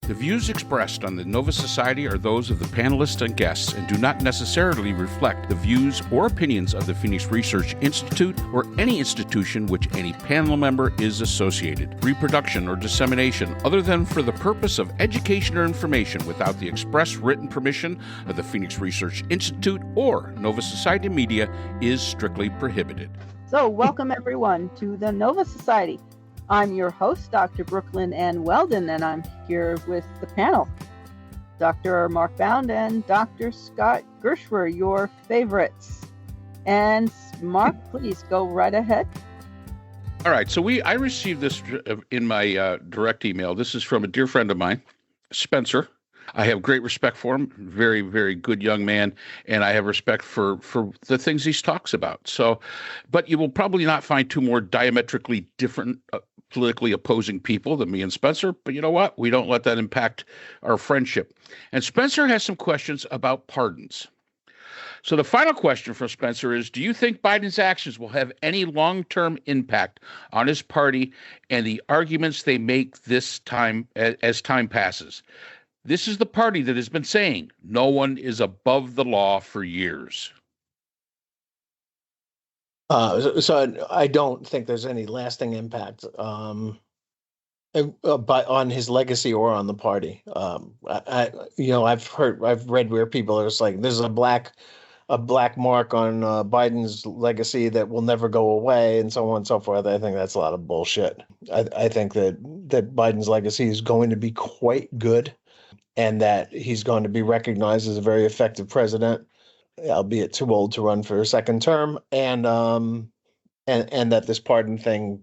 The views expressed on the Nova Society are those of the panelists and guests and do not necessarily reflect the views or opinions of the Phoenix Research Institute or any institution which any panel member is associated. Reproduction or dissemination other than for the purpose of education or information without the express written permission of the Phoenix Research Institute or Nova Society Media is strictly prohibited. So welcome everyone to the Nova Society. I'm your host, Dr. Brooklyn Ann Weldon, and I'm here with the panel, Dr. Mark Bound and Dr. Scott Gershwer, your favorites. And Mark, please go right ahead. All right, so I received this in my direct email. This is from a dear friend of mine, Spencer. I have great respect for him, very, very good young man, and I have respect for the things he talks about. So, but you will probably not find two more diametrically different politically opposing people than me and Spencer, but you know what? We don't let that impact our friendship. And Spencer has some questions about pardons. So the final question from Spencer is, do you think Biden's actions will have any long-term impact on his party and the arguments they make this time as time passes? This is the party that has been saying no one is above the law for years. So I don't think there's any lasting impact on his legacy or on the party. I've read where people are just like, there's a black mark on Biden's legacy that will never go away, and so on and so forth. I think that's a lot of bullshit. I think that Biden's legacy is going to be quite good, and that he's going to be recognized as a very effective president, albeit too old to run for a second term, and that this pardon thing,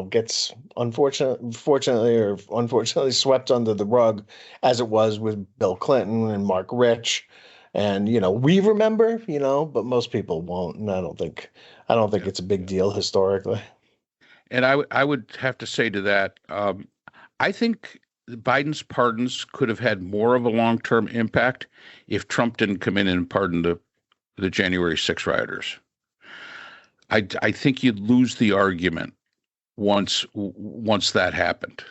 gets unfortunately swept under the rug, as it was with Bill Clinton and Mark Rich, and we remember, but most people won't, and I don't think it's a big deal historically. And I would have to say to that, I think Biden's pardons could have had more of a long-term impact if Trump didn't come in and pardon the January 6 rioters. I think you'd lose the argument once that happened.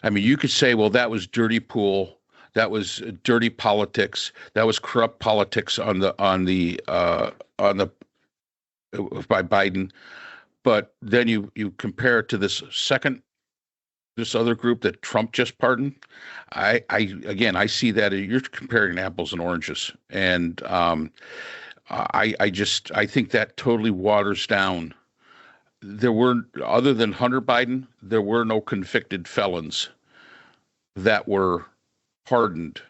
I mean, you could say, well, that was dirty pool, that was dirty politics, that was corrupt politics on the by Biden, but then you compare it to this other group that Trump just pardoned. I see that you're comparing apples and oranges, and I think that totally waters down. There were, other than Hunter Biden, there were no convicted felons that were pardoned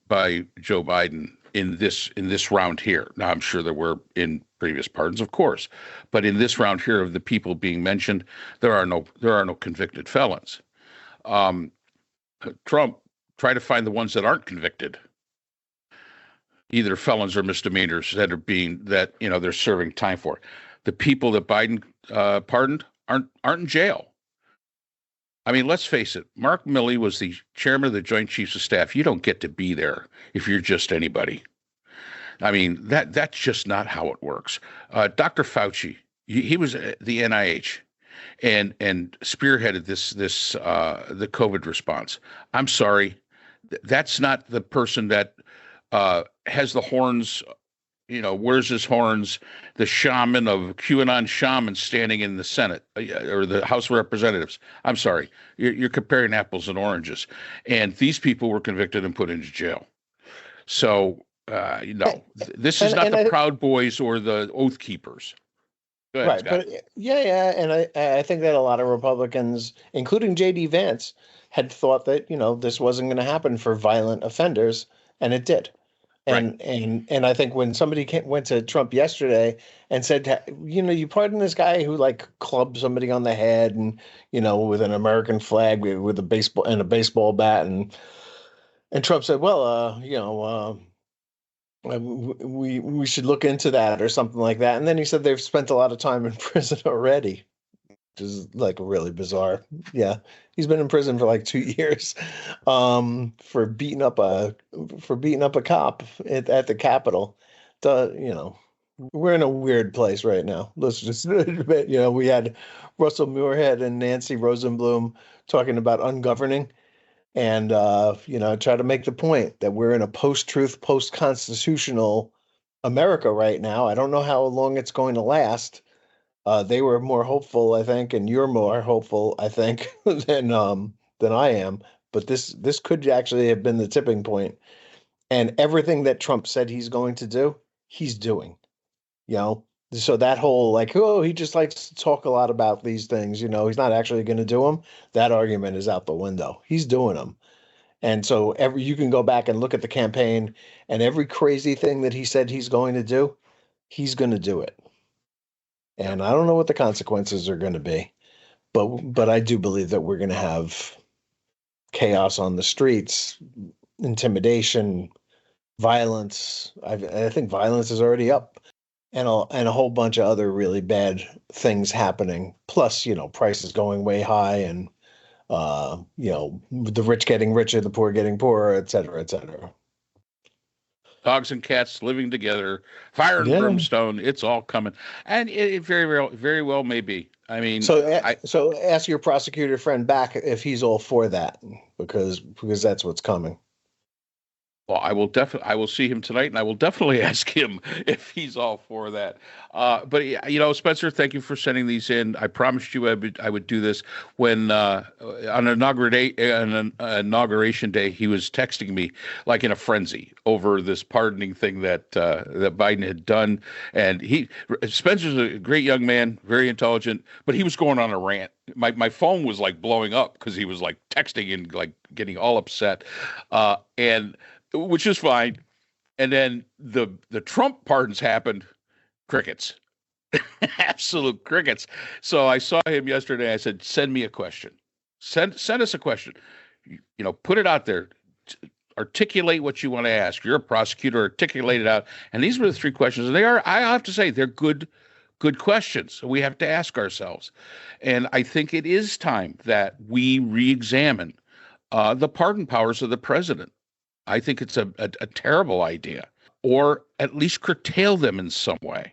by Joe Biden in this round here. Now, I'm sure there were in previous pardons, of course, but in this round here of the people being mentioned, there are no convicted felons. Trump tried to find the ones that aren't convicted, either felons or misdemeanors that they're serving time for. The people that Biden pardoned aren't in jail. I mean, let's face it. Mark Milley was the chairman of the Joint Chiefs of Staff. You don't get to be there if you're just anybody. I mean, that's just not how it works. Dr. Fauci, he was the NIH. And spearheaded the COVID response. I'm sorry, that's not the person that has the horns, wears his horns, the shaman of QAnon shaman standing in the Senate or the House of Representatives. I'm sorry, you're comparing apples and oranges. And these people were convicted and put into jail. So, this is not the Proud Boys or the Oath Keepers. Ahead, right, Scott. but and I think that a lot of Republicans, including J.D. Vance, had thought that this wasn't going to happen for violent offenders, and it did. And right. and I think when somebody went to Trump yesterday and said, you pardon this guy who clubbed somebody on the head and with an American flag with a baseball bat, and Trump said, well, we should look into that or something like that. And then he said they've spent a lot of time in prison already, which is really bizarre. Yeah, he's been in prison for 2 years for beating up a cop at the Capitol. We're in a weird place right now. Let's just admit, we had Russell Moorhead and Nancy Rosenblum talking about ungoverning. and try to make the point that we're in a post-truth, post-constitutional America right now. I don't know how long it's going to last. They were more hopeful, I think, and you're more hopeful, I think, than I am. But this could actually have been the tipping point. And everything that Trump said he's going to do, he's doing. You know, so that whole like, oh, he just likes to talk a lot about these things. He's not actually going to do them. That argument is out the window. He's doing them. And so you can go back and look at the campaign, and every crazy thing that he said he's going to do, he's going to do it. And I don't know what the consequences are going to be, but I do believe that we're going to have chaos on the streets, intimidation, violence. I think violence is already up, and a whole bunch of other really bad things happening. Plus, prices going way high, and the rich getting richer, the poor getting poorer, et cetera, et cetera. Dogs and cats living together, fire and brimstone. It's all coming, and it very well may be. I mean, so ask your prosecutor friend back if he's all for that, because that's what's coming. Well, I will see him tonight, and I will definitely ask him if he's all for that. But Spencer, thank you for sending these in. I promised you I would do this when on inauguration day he was texting me like in a frenzy over this pardoning thing that Biden had done, and Spencer's a great young man, very intelligent, but he was going on a rant. My phone was like blowing up because he was like texting and like getting all upset, and. Which is fine. And then the Trump pardons happened, crickets, absolute crickets. So I saw him yesterday. I said, send me a question. Send us a question. Put it out there. Articulate what you want to ask. You're a prosecutor. Articulate it out. And these were the 3 questions. And I have to say, they're good questions. So we have to ask ourselves. And I think it is time that we re-examine the pardon powers of the president. I think it's a terrible idea, or at least curtail them in some way.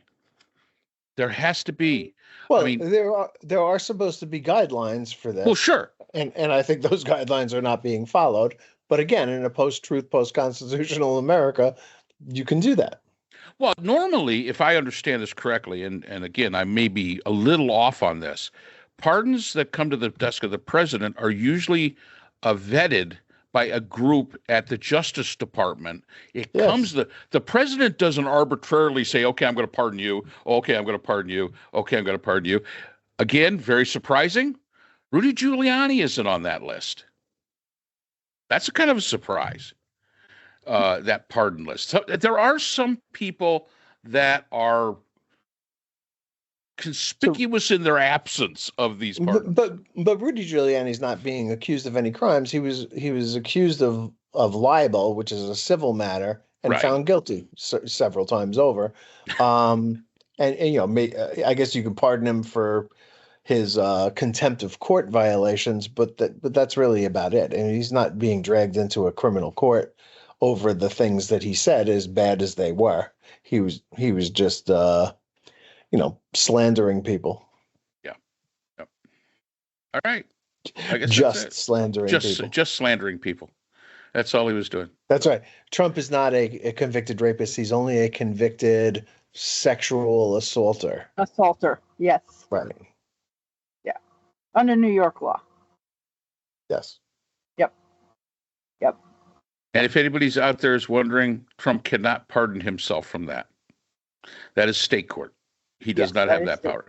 There has to be. Well, I mean, there are supposed to be guidelines for this. Well, sure. And I think those guidelines are not being followed. But again, in a post-truth, post-constitutional America, you can do that. Well, normally, if I understand this correctly, and again, I may be a little off on this, pardons that come to the desk of the president are usually vetted by a group at the Justice Department. It comes, the president doesn't arbitrarily say, okay, I'm going to pardon you. Okay, I'm going to pardon you. Okay, I'm going to pardon you. Again, very surprising. Rudy Giuliani isn't on that list. That's a kind of a surprise, that pardon list. So there are some people that are conspicuous in their absence of these pardons. But Rudy Giuliani's not being accused of any crimes. He was accused of libel, which is a civil matter, and found guilty several times over. And I guess you can pardon him for his contempt of court violations, but that's really about it. And he's not being dragged into a criminal court over the things that he said, as bad as they were. He was just slandering people. Yeah. Yep. All right. I guess just slandering people. Just slandering people. That's all he was doing. That's right. Trump is not a convicted rapist. He's only a convicted sexual assaulter. Assaulter, yes. Right. Yeah. Under New York law. Yes. Yep. And if anybody's out there is wondering, Trump cannot pardon himself from that. That is state court. He does not have that power.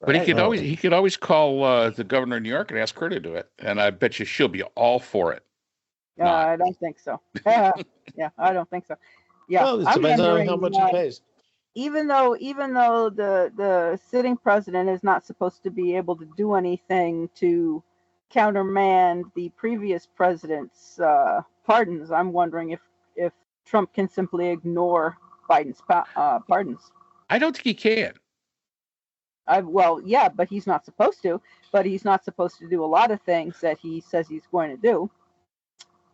But he could always call the governor of New York and ask her to do it, and I bet you she'll be all for it. I don't think so. Yeah, I don't think so. Yeah, well, it depends on how much he pays. Even though the sitting president is not supposed to be able to do anything to countermand the previous president's pardons, I'm wondering if Trump can simply ignore Biden's pardons. I don't think he can. But he's not supposed to. But he's not supposed to do a lot of things that he says he's going to do.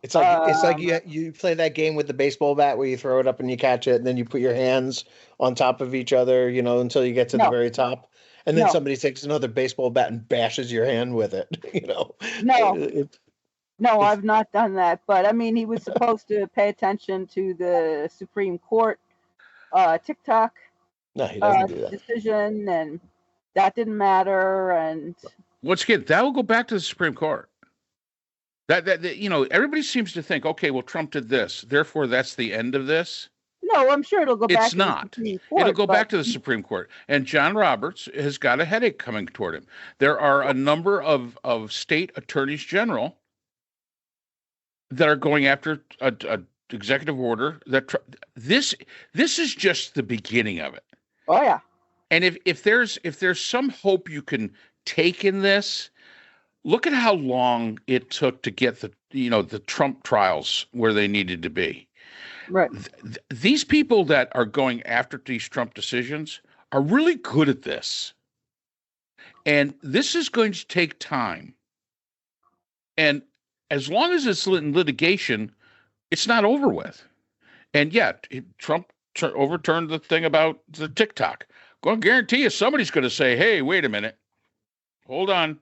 It's like you play that game with the baseball bat where you throw it up and you catch it, and then you put your hands on top of each other, until you get to the very top, and then somebody takes another baseball bat and bashes your hand with it. No. No, I've not done that. But I mean, he was supposed to pay attention to the Supreme Court TikTok No, he doesn't do that. decision, and that didn't matter. And Once again, that will go back to the Supreme Court. That you know, everybody seems to think, okay, well, Trump did this, therefore that's the end of this. no, I'm sure it'll go back It's to the not. Supreme Court. It'll go back to the Supreme Court. And John Roberts has got a headache coming toward him. There are a number of state attorneys general that are going after a executive order that this is just the beginning of it. Oh yeah. And if there's some hope you can take in this, look at how long it took to get the Trump trials where they needed to be. Right. These people that are going after these Trump decisions are really good at this. And this is going to take time. And as long as it's in litigation, it's not over with. And yet, Trump overturned the thing about the TikTok. Well, I guarantee you somebody's going to say, hey, wait a minute. Hold on. And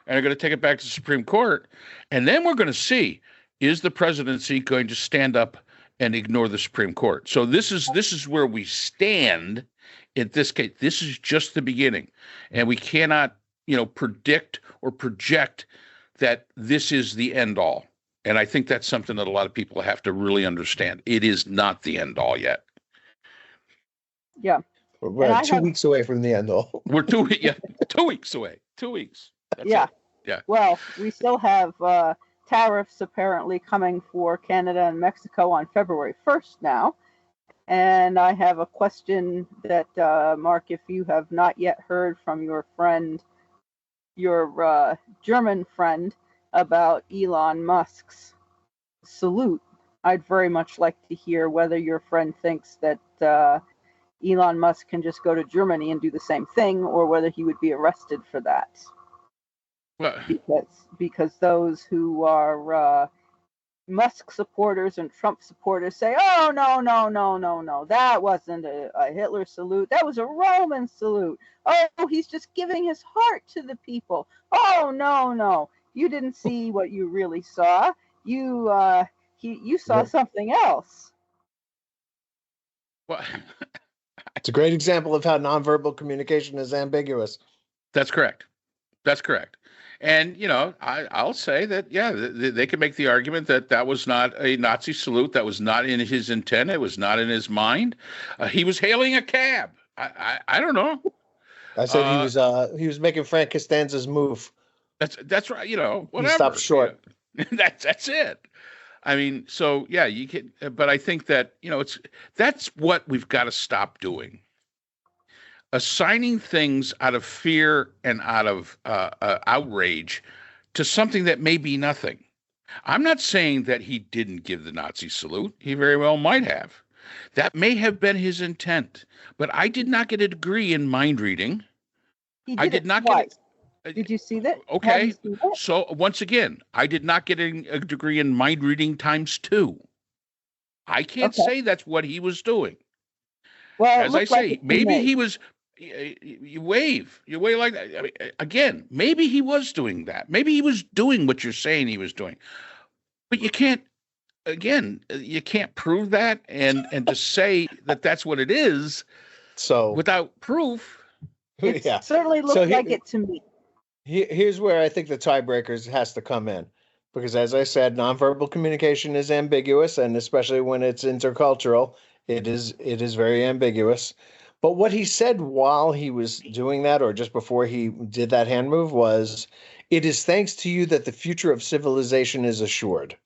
they're going to take it back to the Supreme Court. And then we're going to see, is the presidency going to stand up and ignore the Supreme Court? So this is where we stand in this case. This is just the beginning. And we cannot, predict or project that this is the end all. And I think that's something that a lot of people have to really understand. It is not the end all yet. Yeah. We're 2 weeks away from the end all. We're 2 weeks away. 2 weeks. That's yeah. It. Yeah. Well, we still have tariffs apparently coming for Canada and Mexico on February 1st now. And I have a question that, Mark, if you have not yet heard from your friend, your German friend, about Elon Musk's salute, I'd very much like to hear whether your friend thinks that Elon Musk can just go to Germany and do the same thing, or whether he would be arrested for that. Well, because those who are Musk supporters and Trump supporters say, oh, no, that wasn't a Hitler salute. That was a Roman salute. Oh, he's just giving his heart to the people. Oh, no. You didn't see what you really saw. You saw something else. Well, it's a great example of how nonverbal communication is ambiguous. That's correct. And, I'll say that, yeah, they can make the argument that was not a Nazi salute. That was not in his intent. It was not in his mind. He was hailing a cab. I don't know. I said he was making Frank Costanza's move. That's right. Whatever. He stopped short. That's it. I mean, so yeah, you can, but I think that, that's what we've got to stop doing. Assigning things out of fear and out of outrage to something that may be nothing. I'm not saying that he didn't give the Nazi salute. He very well might have. That may have been his intent, but I did not get a degree in mind reading. I did not get. Did you see that? Okay. So once again, I did not get a degree in mind reading times 2. I can't say that's what he was doing. Well, as I say, maybe he was. You wave like that. I mean, again, maybe he was doing that. Maybe he was doing what you're saying he was doing, but you can't prove that, and to say that that's what it is. So without proof, it certainly looks like it to me. Here's where I think the tiebreakers has to come in, because as I said, nonverbal communication is ambiguous, and especially when it's intercultural, it is very ambiguous. But what he said while he was doing that, or just before he did that hand move, was, "It is thanks to you that the future of civilization is assured."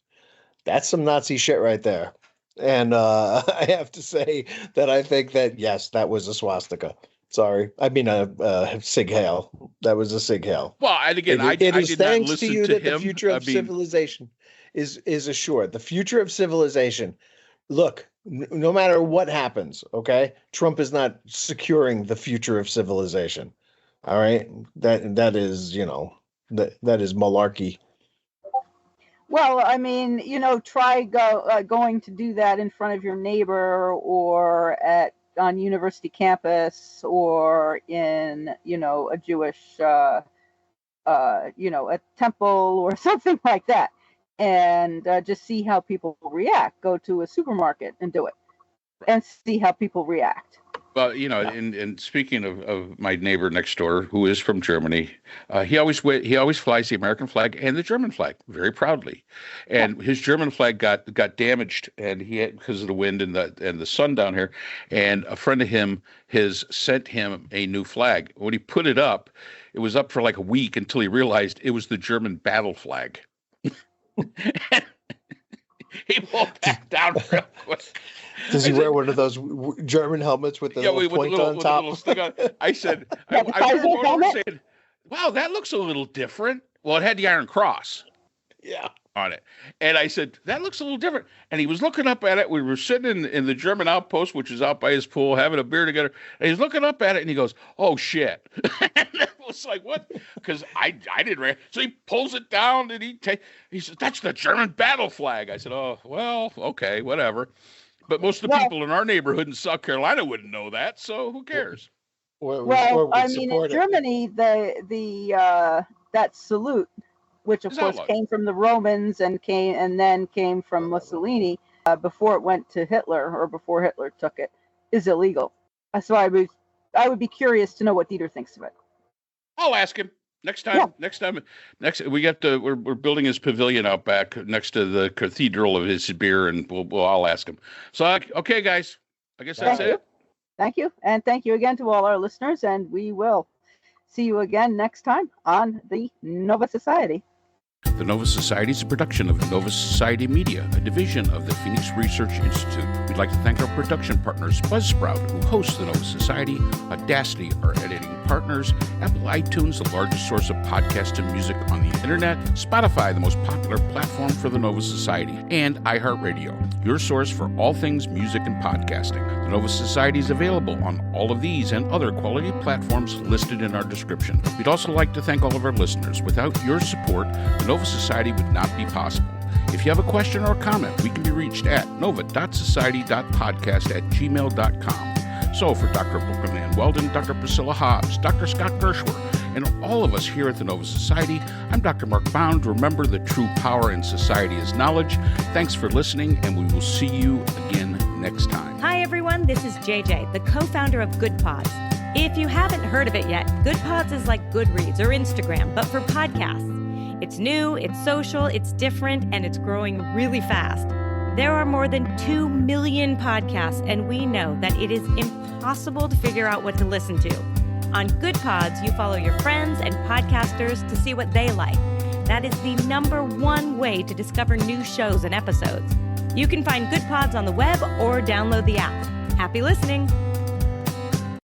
That's some Nazi shit right there. And I have to say that I think that, yes, that was a swastika. Sorry. I mean, a Sig Heil. That was a Sig Heil. Well, and again, I did not listen to him. It is thanks to you that the future of civilization is assured. The future of civilization. Look, no matter what happens, okay, Trump is not securing the future of civilization. All right, that is, that is malarkey. Well, I mean, try going to do that in front of your neighbor, or on university campus, or in a Jewish a temple or something like that. and just see how people react. Go to a supermarket and do it and see how people react. Well, and speaking of my neighbor next door, who is from Germany, he always flies the American flag and the German flag very proudly, and his German flag got damaged, and he had, because of the wind and the sun down here, and a friend of him has sent him a new flag. When he put it up, it was up for like a week until he realized it was the German battle flag. He pulled that down real quick. Does he wear one of those German helmets with the little point on top? I said, I remember going over saying, wow, that looks a little different. Well, it had the Iron Cross on it. And I said, that looks a little different. And he was looking up at it. We were sitting in the German outpost, which is out by his pool, having a beer together. And he's looking up at it, and he goes, oh, shit. And I was like, what? Because I didn't. So he pulls it down, and he says, that's the German battle flag. I said, oh, well, okay, whatever. But most of the people in our neighborhood in South Carolina wouldn't know that, so who cares? Well, I mean, in Germany, that salute, which of course came from the Romans and then came from Mussolini before it went to Hitler, or before Hitler took it, is illegal. So I would be curious to know what Dieter thinks of it. I'll ask him. Next we're building his pavilion out back next to the cathedral of his beer, and I'll ask him. So, okay, guys, I guess that's it. Thank you. And thank you again to all our listeners, and we will see you again next time on the Nova Society. The Nova Society is a production of Nova Society Media, a division of the Phoenix Research Institute. We'd like to thank our production partners, Buzzsprout, who hosts the Nova Society, Audacity, our editing partners, Apple iTunes, the largest source of podcasts and music on the internet, Spotify, the most popular platform for the Nova Society, and iHeartRadio, your source for all things music and podcasting. The Nova Society is available on all of these and other quality platforms listed in our description. We'd also like to thank all of our listeners. Without your support, the Nova Society would not be possible. If you have a question or a comment, we can be reached at nova.society.podcast@gmail.com. So for Dr. Brooklyn Ann Weldon, Dr. Priscilla Hobbs, Dr. Scott Gershwer, and all of us here at the Nova Society, I'm Dr. Mark Bound. Remember, the true power in society is knowledge. Thanks for listening, and we will see you again next time. Hi, everyone. This is JJ, the co-founder of Good Pods. If you haven't heard of it yet, Good Pods is like Goodreads or Instagram, but for podcasts. It's new, it's social, it's different, and it's growing really fast. There are more than 2 million podcasts, and we know that it is impossible to figure out what to listen to. On Good Pods, you follow your friends and podcasters to see what they like. That is the #1 way to discover new shows and episodes. You can find Good Pods on the web or download the app. Happy listening!